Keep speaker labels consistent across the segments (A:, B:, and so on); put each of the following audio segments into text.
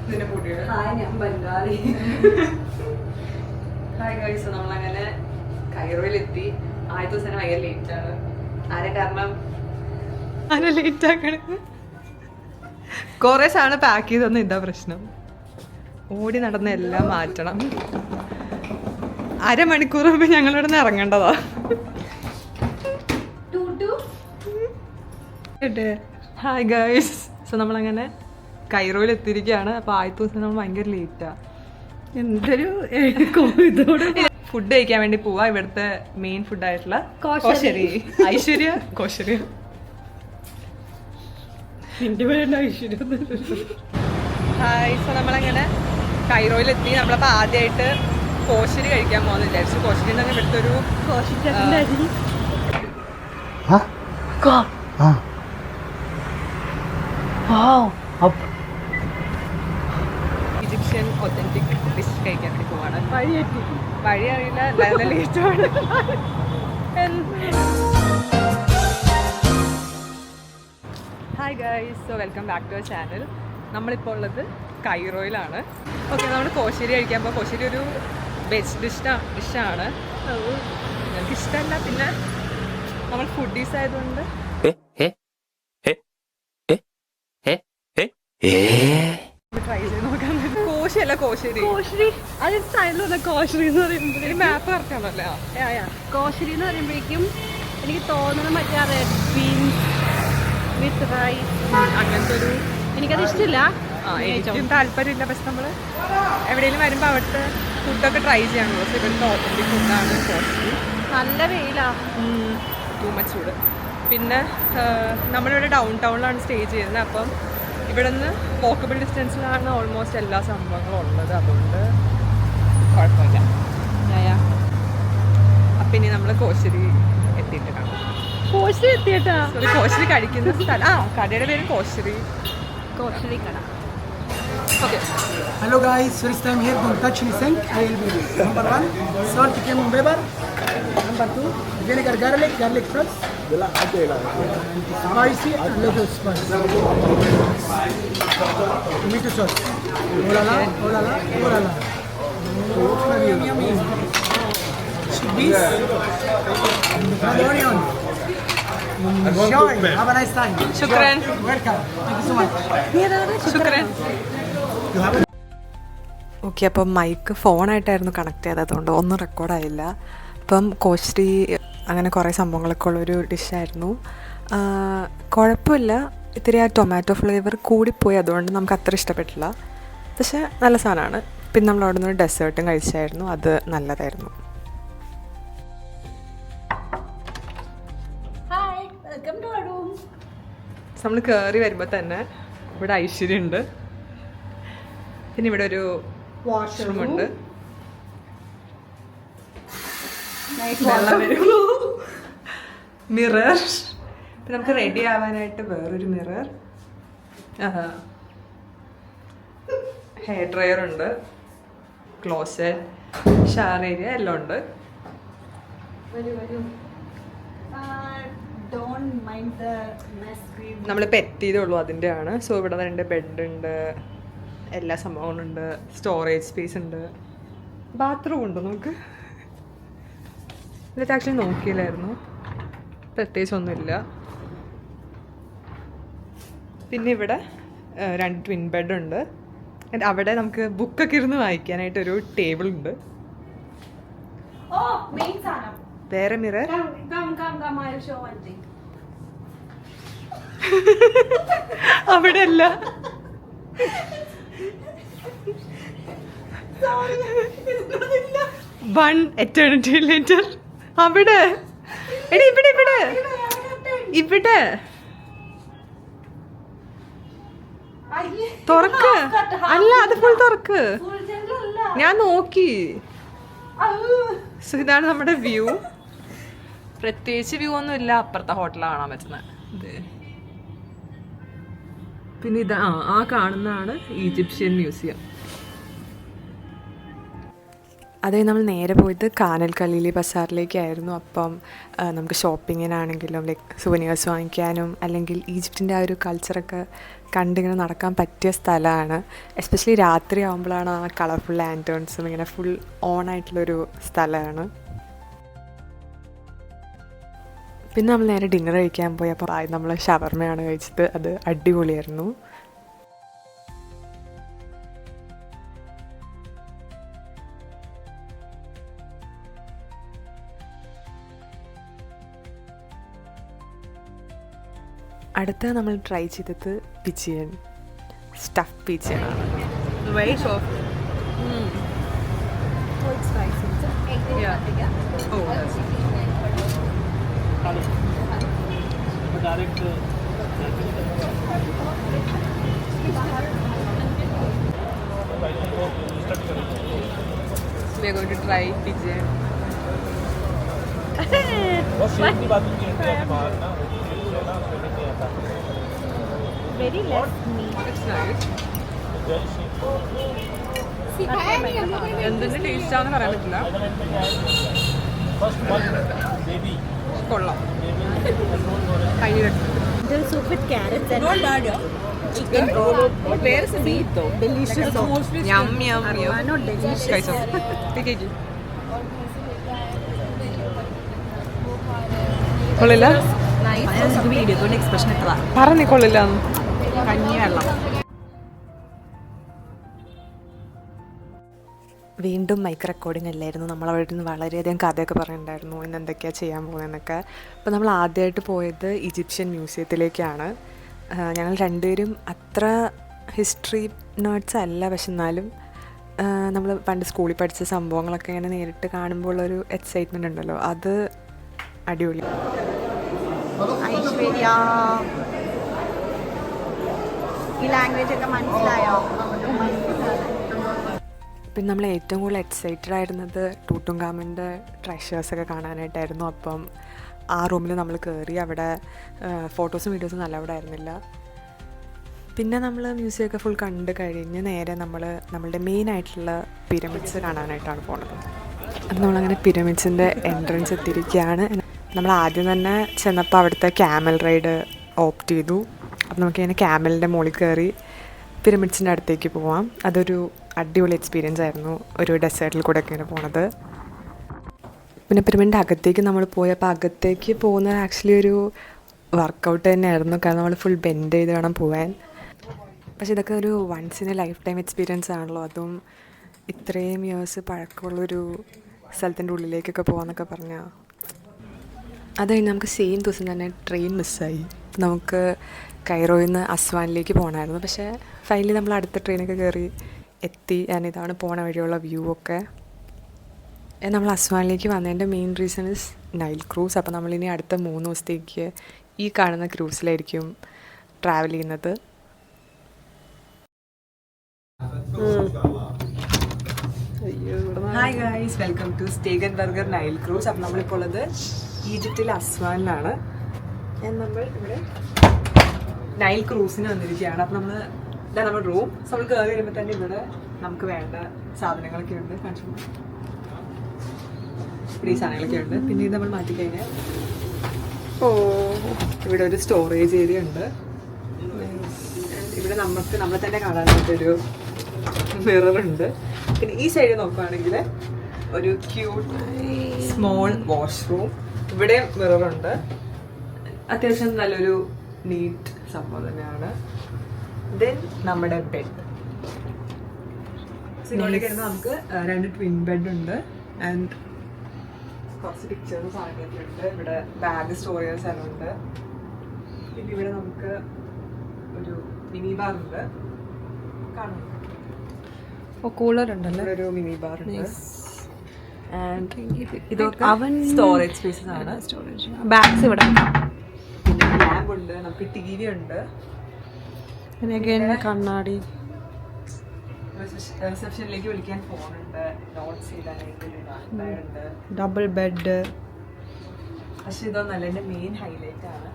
A: Hi, ഞാൻ Bengali.
B: Hi guys, നമ്മളങ്ങനെ കൈറോയിലെത്തി. ആദ്യത്തെ ദിവസം ഭയങ്കര ലേറ്റ് ആണ്. കാരണം ലേറ്റ് ആക്കണേ. കുറെ സാധനം പാക്ക് ചെയ്തൊന്നും ഇതാ പ്രശ്നം. ഓടി നടന്ന എല്ലാം മാറ്റണം. അരമണിക്കൂർ മുമ്പ് ഞങ്ങളിവിടെ നിന്ന് ഇറങ്ങേണ്ടതാ. ഹായ് ഗൈസ്, സോ നമ്മളങ്ങനെ കൈറോയിൽ എത്തിയിരിക്കുകയാണ്. അപ്പോൾ ആദ്യത്തെ ദിവസം നമ്മൾ ഭയങ്കര ലേറ്റാ.
A: എന്തൊരു ഇതോട്
B: ഫുഡ് കഴിക്കാൻ വേണ്ടി പോവാ. ഇവിടുത്തെ മെയിൻ ഫുഡായിട്ടുള്ള കോശരി. ഐശ്വര്യ കോശരി. ഹായ്, സോ നമ്മളങ്ങനെ കൈറോയിലെത്തി. നമ്മളപ്പോൾ ആദ്യമായിട്ട് കോശരി കഴിക്കാൻ പോകുന്ന വിചാരിച്ചു. കോശരി എന്ന് പറഞ്ഞാൽ ഇവിടുത്തെ ഒരു ഈജിപ്ഷ്യൻ ഒത്തന്റിക് ഡിഷ് കഴിക്കാൻ വേണ്ടി പോവാണ്. വഴി അറിയില്ല, നല്ല ലേറ്റാണ്. Hi guys, so welcome back to our channel. നമ്മളിപ്പോൾ ഉള്ളത് കൈറോയിലാണ്. ഓക്കെ, നമ്മൾ കോശരി കഴിക്കാൻ പോകും. കോശരി ഒരു വെജ് ഡിഷാണ്. ഞങ്ങൾക്ക് ഇഷ്ടമല്ല, പിന്നെ നമ്മൾ ഫുഡീസ് ആയതുകൊണ്ട് ട്രൈ ചെയ്ത് നോക്കാൻ. കോശിയല്ല കോശരി.
A: കോശരി എന്ന് പറയുമ്പോൾ
B: മാപ്പ് കറക്റ്റ് ആണല്ലേ?
A: കോശരി എന്ന് പറയുമ്പോഴേക്കും എനിക്ക് തോന്നുന്നത് മറ്റേ റെഡ് ബീൻസ് വിത്ത് റൈസ്
B: അങ്ങനത്തെ ഒരു
A: എനിക്കത് ഇഷ്ടമില്ല.
B: എനിക്കും താല്പര്യമില്ല. പക്ഷെ നമ്മൾ എവിടെയെങ്കിലും വരുമ്പോൾ അവിടുത്തെ ഫുഡൊക്കെ ട്രൈ ചെയ്യാണല്ലോ. പക്ഷെ ഇവിടുത്തെ ഓത്തന്റിക് ഫുഡാണ് കോശരി.
A: നല്ല വെയിലാ,
B: ടൂ മച്ച് ചൂട്. പിന്നെ നമ്മളിവിടെ ഡൗൺ ടൗണിലാണ് സ്റ്റേ ചെയ്യുന്നത്. അപ്പം ഇവിടെ നിന്ന് വോക്കബിൾ ഡിസ്റ്റൻസിലാണ് ഓൾമോസ്റ്റ് എല്ലാ സംഭവങ്ങളും ഉള്ളത്. അതുകൊണ്ട് കുഴപ്പമില്ല. അപ്പം ഇനി നമ്മൾ കോശരി എത്തിയിട്ട് കാണാം.
A: കോശരി എത്തിയിട്ടാ?
B: കോശരി കഴിക്കുന്ന സ്ഥലം. കടയുടെ പേര് കോശരി
A: കട.
B: Okay.
C: Hello guys, first time here, don't touch anything. I will be number 1, salt, cumin, pepper. Number 2, vinegar, garlic sauce. Spicy and little spice. Tomato sauce. Oh la la, oh la la, oh la la. Yum, yum, yum. Cheese. And onion. Enjoy. Have a nice time.
B: Shukran.
C: Welcome. Thank you so much.
B: ശുക്രൻ. Okay, അപ്പം mic ഫോണായിട്ടായിരുന്നു connect ചെയ്തത്, അതുകൊണ്ട് ഒന്നും റെക്കോർഡായില്ല. അപ്പം കോശരി അങ്ങനെ കുറേ സംഭവങ്ങളൊക്കെ ഉള്ളൊരു ഡിഷായിരുന്നു. കുഴപ്പമില്ല, ഇത്തിരി ആ ടൊമാറ്റോ ഫ്ലേവർ കൂടിപ്പോയി, അതുകൊണ്ട് നമുക്ക് അത്ര ഇഷ്ടപ്പെട്ടില്ല. പക്ഷേ നല്ല സാധനമാണ്. പിന്നെ നമ്മൾ അവിടെ നിന്ന് ഡെസേർട്ടും കഴിച്ചായിരുന്നു, അത് നല്ലതായിരുന്നു. നമ്മൾ കയറി വരുമ്പോൾ തന്നെ ഇവിടെ ഐശ്വര്യ ഉണ്ട്. പിന്നെ ഇവിടെ ഒരു വാഷ്റൂം ഉണ്ട്. മിറർ. പിന്നെ നമുക്ക് റെഡി ആവാനായിട്ട് വേറൊരു മിറർ. ഹെയർ ഡ്രയർ ഉണ്ട്, ക്ലോസറ്റ്, ഷവർ ഏരിയ എല്ലാം ഉണ്ട്. നമ്മളിപ്പോൾ എത്തിയതേ ഉള്ളൂ, അതിൻ്റെ ആണ്. സോ ഇവിടെ രണ്ട് ബെഡ് ഉണ്ട്, എല്ലാ സംഭവങ്ങളുണ്ട്, സ്റ്റോറേജ് സ്പേസ് ഉണ്ട്, ബാത്റൂം ഉണ്ട്. നമുക്ക് ഇതൊക്കെ ആക്ച്വലി നോക്കിയില്ലായിരുന്നു, പ്രത്യേകിച്ചൊന്നുമില്ല. പിന്നെ ഇവിടെ രണ്ട് ട്വിൻ ബെഡ് ഉണ്ട്. അവിടെ നമുക്ക് ബുക്കൊക്കെ ഇരുന്ന് വായിക്കാനായിട്ടൊരു ടേബിൾ ഉണ്ട്. വേറെ മിറർ. അവിടെ അല്ല, വൺ എറ്റേണിറ്റി ലേറ്റർ. അവിടെ എടി, ഇവിടെ ഇവിടെ ഇവിടെ തുറക്ക്. അല്ല, അത് ഫുൾ തുറക്ക്. ഞാൻ നോക്കി. സോ ഇതാണ് നമ്മുടെ വ്യൂ. പ്രത്യേകിച്ച് വ്യൂ ഒന്നും ഇല്ല, അപ്പുറത്തെ ഹോട്ടലിൽ കാണാൻ പറ്റുന്നത്. പിന്നെ ഇത് ആ കാണുന്നതാണ് ഈജിപ്ഷ്യൻ മ്യൂസിയം. അത് നമ്മൾ നേരെ പോയത് കാനൽ കലീലി ബസാറിലേക്കായിരുന്നു. അപ്പം നമുക്ക് ഷോപ്പിങ്ങിനാണെങ്കിലും ലൈക്ക് സുവനിയേഴ്സ് വാങ്ങിക്കാനും അല്ലെങ്കിൽ ഈജിപ്തിൻ്റെ ആ ഒരു കൾച്ചറൊക്കെ കണ്ടിങ്ങനെ നടക്കാൻ പറ്റിയ സ്ഥലമാണ്. എസ്പെഷ്യലി രാത്രി ആകുമ്പോഴാണ് ആ കളർഫുൾ ലാൻറ്റേൺസും ഇങ്ങനെ ഫുൾ ഓണായിട്ടുള്ളൊരു സ്ഥലമാണ്. പിന്നെ നമ്മൾ നേരെ ഡിന്നർ കഴിക്കാൻ പോയി. അപ്പോൾ നമ്മൾ ഷവർമയാണ് കഴിച്ചത്. അത് അടിപൊളിയായിരുന്നു. അടുത്ത നമ്മൾ ട്രൈ ചെയ്തത് പിജിയൻ, സ്റ്റഫ് പിജിയൻ ആണ്.
A: Very soft.
D: Oh, it's spicy.
A: Yeah.
B: Oh, that's we are going to try pigeon.
D: Very less meat.
B: It's nice. എന്തിൻ്റെ ടേസ്റ്റാണെന്ന് പറയാൻ പറ്റില്ല. കൊള്ളാം.
D: Noodle soup with carrots and chicken.
A: Where is the meat though?
D: Delicious.
B: Yum, yum, yum.
D: No, delicious.
B: കഴിച്ചോ? തികച്ചു. കൊള്ളില്ല?
A: Expression ഇട്ടതാ.
B: പറഞ്ഞേ കൊള്ളില്ല.
A: കഞ്ഞി വെള്ളം.
B: വീണ്ടും മൈക്ക് റെക്കോർഡിംഗ് അല്ലായിരുന്നു. നമ്മളവിടെ നിന്ന് വളരെയധികം കഥയൊക്കെ പറയുന്നുണ്ടായിരുന്നു, ഇന്ന് എന്തൊക്കെയാണ് ചെയ്യാൻ പോകുന്നതെന്നൊക്കെ. അപ്പോൾ നമ്മൾ ആദ്യമായിട്ട് പോയത് ഈജിപ്ഷ്യൻ മ്യൂസിയത്തിലേക്കാണ്. ഞങ്ങൾ രണ്ടുപേരും അത്ര ഹിസ്റ്ററി നേർഡ്സ് അല്ല, പക്ഷെ എന്നാലും നമ്മൾ പണ്ട് സ്കൂളിൽ പഠിച്ച സംഭവങ്ങളൊക്കെ ഇങ്ങനെ നേരിട്ട് കാണുമ്പോൾ ഉള്ളൊരു എക്സൈറ്റ്മെൻ്റ് ഉണ്ടല്ലോ, അത് അടിപൊളി.
D: ഐശ്വര്യ, ഈ ലാംഗ്വേജ് ഒക്കെ മനസ്സിലായോ?
B: പിന്നെ നമ്മൾ ഏറ്റവും കൂടുതൽ എക്സൈറ്റഡ് ആയിരുന്നത് ടൂട്ടുങ്കാമിൻ്റെ ട്രഷേഴ്സൊക്കെ കാണാനായിട്ടായിരുന്നു. അപ്പം ആ റൂമിൽ നമ്മൾ കയറി. അവിടെ ഫോട്ടോസും വീഡിയോസും നല്ല അവിടെ ആയിരുന്നില്ല. പിന്നെ നമ്മൾ മ്യൂസിയമൊക്കെ ഫുൾ കണ്ട് കഴിഞ്ഞ് നേരെ നമ്മളുടെ മെയിനായിട്ടുള്ള പിരമിഡ്സ് കാണാനായിട്ടാണ് പോണത്. അപ്പം നമ്മളങ്ങനെ പിരമിഡ്സിൻ്റെ എൻട്രൻസ് എത്തിയിരിക്കുകയാണ്. നമ്മൾ ആദ്യം തന്നെ ചെന്നപ്പോൾ അവിടുത്തെ ക്യാമൽ റൈഡ് ഓപ്റ്റ് ചെയ്തു. അപ്പം നമുക്കിങ്ങനെ ക്യാമലിൻ്റെ മുകളിൽ കയറി പിരമിഡ്സിൻ്റെ അടുത്തേക്ക് പോവാം. അതൊരു അടിപൊളി എക്സ്പീരിയൻസ് ആയിരുന്നു, ഒരു ഡെസേർട്ടിൽ കൂടെ ഒക്കെ ഇങ്ങനെ പോണത്. പിന്നെ പിരമിഡിൻ്റെ അകത്തേക്ക് നമ്മൾ പോയപ്പോൾ അകത്തേക്ക് പോകുന്നത് ആക്ച്വലി ഒരു വർക്കൗട്ട് തന്നെയായിരുന്നു. കാരണം നമ്മൾ ഫുൾ ബെൻഡ് ചെയ്ത് വേണം പോകാൻ. പക്ഷേ ഇതൊക്കെ ഒരു once in a lifetime experience ആണല്ലോ. അതും ഇത്രയും ഇയേഴ്സ് പഴക്കമുള്ളൊരു സ്ഥലത്തിൻ്റെ ഉള്ളിലേക്കൊക്കെ പോകാമെന്നൊക്കെ പറഞ്ഞാൽ. അത് കഴിഞ്ഞ് നമുക്ക് സെയിം ദിവസം തന്നെ ട്രെയിൻ മിസ്സായി. നമുക്ക് കൈറോയിൽ നിന്ന് അസ്വാനിലേക്ക് പോകണമായിരുന്നു. പക്ഷേ ഫൈനലി നമ്മൾ അടുത്ത ട്രെയിനൊക്കെ കയറി എത്തി. ഇതാണ് പോണ വഴിയുള്ള വ്യൂ ഒക്കെ. നമ്മൾ അസ്വാനിലേക്ക് വന്നതിൻ്റെ main reason is Nile cruise. അപ്പോൾ നമ്മളിനി അടുത്ത 3 ദിവസത്തേക്ക് ഈ കാണുന്ന ക്രൂസിലായിരിക്കും ട്രാവൽ ചെയ്യുന്നത്. Hi guys, welcome to Steigenberger Nile cruise. അപ്പം നമ്മളിപ്പോൾ ഉള്ളത് ഈജിപ്തിലെ അസ്വാനിലാണ്. നമ്മൾ ഇവിടെ നൈൽ ക്രൂസിന് വന്നിരിക്കുകയാണ്. അപ്പം ഇതാണ് നമ്മുടെ റൂം. നമ്മൾ കയറി വരുമ്പോൾ തന്നെ ഇവിടെ നമുക്ക് വേണ്ട സാധനങ്ങളൊക്കെ ഉണ്ട്. ഇവിടെ ഈ സാധനങ്ങളൊക്കെ ഉണ്ട്. പിന്നെ ഇത് നമ്മൾ മാറ്റിക്കഴിഞ്ഞാൽ ഇവിടെ ഒരു സ്റ്റോറേജ് ഏരിയ ഉണ്ട്. ഇവിടെ നമ്മളെ തന്നെ കാണാനായിട്ടൊരു മിററുണ്ട്. പിന്നെ ഈ സൈഡ് നോക്കുകയാണെങ്കിൽ ഒരു ക്യൂട്ട് സ്മോൾ വാഷ്റൂം. ഇവിടെ മിററുണ്ട്. അത്യാവശ്യം നല്ലൊരു നീറ്റ് സംഭവം തന്നെയാണ്. ദെൻ നമ്മുടെ ബെഡ്. ഇതിനുള്ളിൽ നമുക്ക് 2 ട്വിൻ ബെഡ് ഉണ്ട്. ആൻഡ് കുറച്ച് പിക്ചേഴ്സ് സാധനങ്ങളൊക്കെ ഉണ്ട്. ഇവിടെ ബാഗ് സ്റ്റോർ ചെയ്യുന്ന സ്ഥലമുണ്ട്. പിന്നെ ഇവിടെ നമുക്ക് ഒരു മിനി ബാർ ഉണ്ട്. കാണുന്നുണ്ട്.
A: കൂളർ ഉണ്ടല്ലോ.
B: ഒരു മിനി ബാർ ഉണ്ട്. ആൻഡ് ഇതൊക്കെ സ്റ്റോറേജ് സ്പേസസ് ആണ്.
A: ബാഗ്സ് ഇവിടെ.
B: പിന്നെ ലാമ്പ് ഉണ്ട്. നമുക്ക് TV ഉണ്ട്.
A: കണ്ണാടി.
B: റിസപ്ഷനിലേക്ക് വിളിക്കാൻ ഫോണുണ്ട്. നോട്ട്സ് എഴുതാനായിട്ട്
A: ഡബിൾ ബെഡ്.
B: പക്ഷെ ഇതൊന്നല്ല എൻ്റെ മെയിൻ ഹൈലൈറ്റ് ആണ്.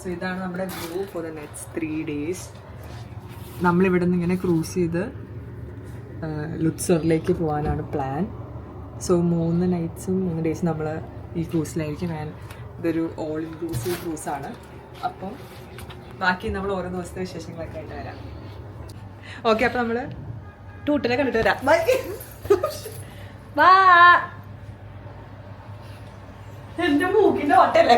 B: സോ ഇതാണ് നമ്മുടെ view for the next 3 days. നമ്മളിവിടെ നിന്ന് ഇങ്ങനെ ക്രൂസ് ചെയ്ത് ലുത്സറിലേക്ക് പോകാനാണ് പ്ലാൻ. സോ 3 നൈറ്റ്സും 3 ഡേയ്സും നമ്മൾ ഈ ക്രൂസിലായിരിക്കും. ഇതൊരു ഓൾ ഇൻക്ലൂസീവ് ക്രൂസാണ്. അപ്പം ബാക്കി നമ്മൾ ഓരോ ദിവസത്തെ വിശേഷങ്ങളൊക്കെ ആയിട്ട് വരാം. ഓക്കെ, അപ്പം നമ്മൾ ടൂട്ടിനെ കണ്ടിട്ട് വരാം. ബൈ.
A: എൻ്റെ മൂക്കിൻ്റെ ഓട്ടയല്ലേ